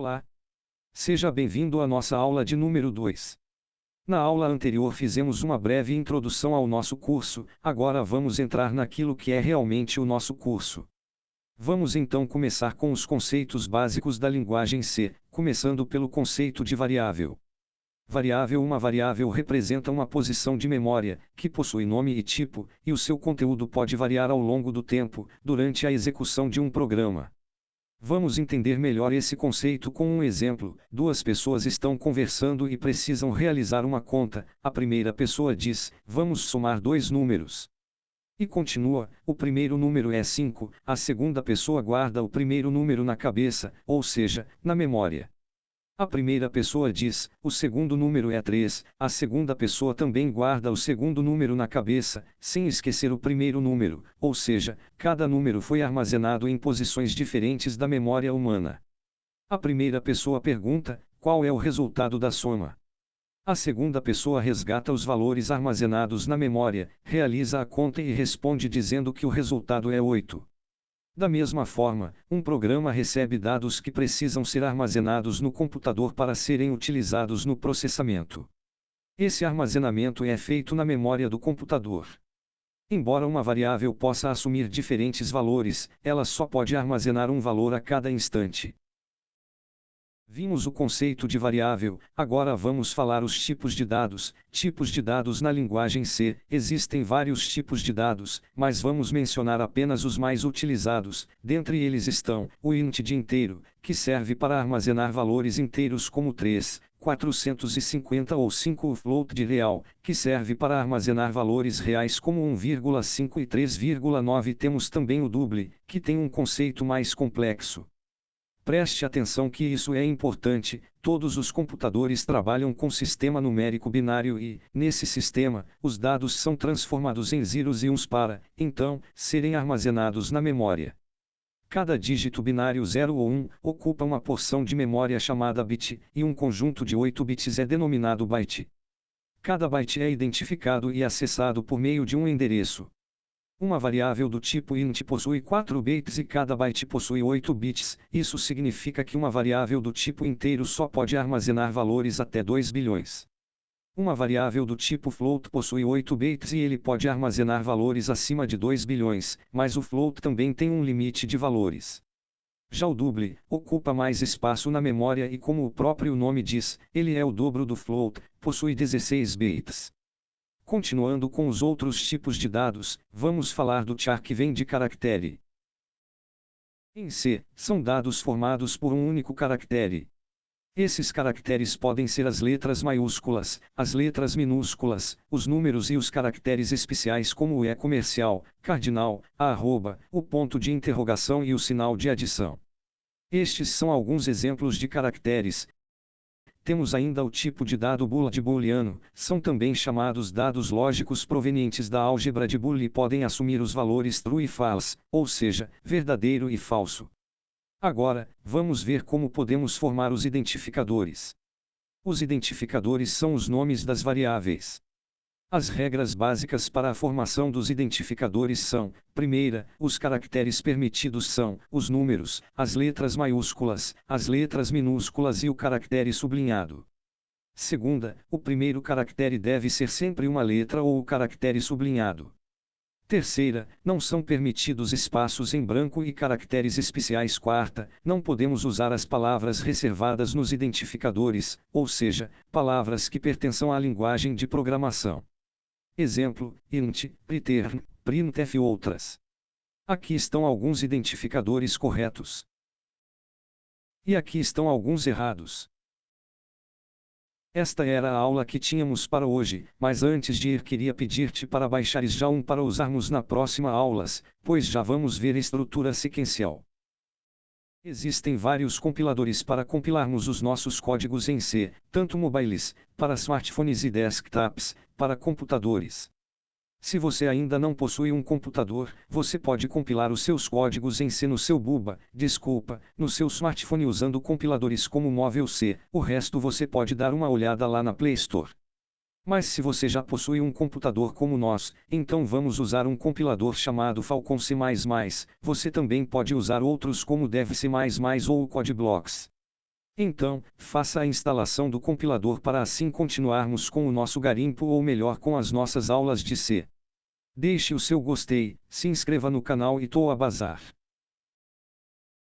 Olá! Seja bem-vindo à nossa aula de número 2. Na aula anterior fizemos uma breve introdução ao nosso curso, agora vamos entrar naquilo que é realmente o nosso curso. Vamos então começar com os conceitos básicos da linguagem C, começando pelo conceito de variável. Uma variável representa uma posição de memória, que possui nome e tipo, e o seu conteúdo pode variar ao longo do tempo, durante a execução de um programa. Vamos entender melhor esse conceito com um exemplo. Duas pessoas estão conversando e precisam realizar uma conta. A primeira pessoa diz: vamos somar dois números. E continua: o primeiro número é 5, a segunda pessoa guarda o primeiro número na cabeça, ou seja, na memória. A primeira pessoa diz: o segundo número é 3, a segunda pessoa também guarda o segundo número na cabeça, sem esquecer o primeiro número, ou seja, cada número foi armazenado em posições diferentes da memória humana. A primeira pessoa pergunta: qual é o resultado da soma? A segunda pessoa resgata os valores armazenados na memória, realiza a conta e responde dizendo que o resultado é 8. Da mesma forma, um programa recebe dados que precisam ser armazenados no computador para serem utilizados no processamento. Esse armazenamento é feito na memória do computador. Embora uma variável possa assumir diferentes valores, ela só pode armazenar um valor a cada instante. Vimos o conceito de variável, agora vamos falar os tipos de dados. Tipos de dados na linguagem C. Existem vários tipos de dados, mas vamos mencionar apenas os mais utilizados. Dentre eles estão o int de inteiro, que serve para armazenar valores inteiros como 3, 450 ou 5. O float de real, que serve para armazenar valores reais como 1,5 e 3,9. Temos também o double, que tem um conceito mais complexo. Preste atenção que isso é importante. Todos os computadores trabalham com sistema numérico binário e, nesse sistema, os dados são transformados em zeros e uns para, então, serem armazenados na memória. Cada dígito binário 0 ou 1 ocupa uma porção de memória chamada bit, e um conjunto de 8 bits é denominado byte. Cada byte é identificado e acessado por meio de um endereço. Uma variável do tipo int possui 4 bytes e cada byte possui 8 bits, isso significa que uma variável do tipo inteiro só pode armazenar valores até 2 bilhões. Uma variável do tipo float possui 8 bytes e ele pode armazenar valores acima de 2 bilhões, mas o float também tem um limite de valores. Já o double ocupa mais espaço na memória e, como o próprio nome diz, ele é o dobro do float, possui 16 bytes. Continuando com os outros tipos de dados, vamos falar do char, que vem de caractere. Em C, são dados formados por um único caractere. Esses caracteres podem ser as letras maiúsculas, as letras minúsculas, os números e os caracteres especiais como o E comercial, cardinal, a arroba, o ponto de interrogação e o sinal de adição. Estes são alguns exemplos de caracteres. Temos ainda o tipo de dado booleano, são também chamados dados lógicos provenientes da álgebra de Boole e podem assumir os valores true e false, ou seja, verdadeiro e falso. Agora, vamos ver como podemos formar os identificadores. Os identificadores são os nomes das variáveis. As regras básicas para a formação dos identificadores são: primeira, os caracteres permitidos são os números, as letras maiúsculas, as letras minúsculas e o caractere sublinhado. Segunda, o primeiro caractere deve ser sempre uma letra ou o caractere sublinhado. Terceira, não são permitidos espaços em branco e caracteres especiais. Quarta, não podemos usar as palavras reservadas nos identificadores, ou seja, palavras que pertençam à linguagem de programação. Exemplo: int, return, printf e outras. Aqui estão alguns identificadores corretos. E aqui estão alguns errados. Esta era a aula que tínhamos para hoje, mas antes de ir queria pedir-te para baixares já um para usarmos na próxima aulas, pois já vamos ver estrutura sequencial. Existem vários compiladores para compilarmos os nossos códigos em C, tanto mobiles, para smartphones e desktops, para computadores. Se você ainda não possui um computador, você pode compilar os seus códigos em C no seu no seu smartphone usando compiladores como Móvel C, o resto você pode dar uma olhada lá na Play Store. Mas se você já possui um computador como nós, então vamos usar um compilador chamado Falcon C++, você também pode usar outros como Dev C++ ou o Codeblocks. Então, faça a instalação do compilador para assim continuarmos com o nosso garimpo ou melhor com as nossas aulas de C. Deixe o seu gostei, se inscreva no canal e tô a bazar.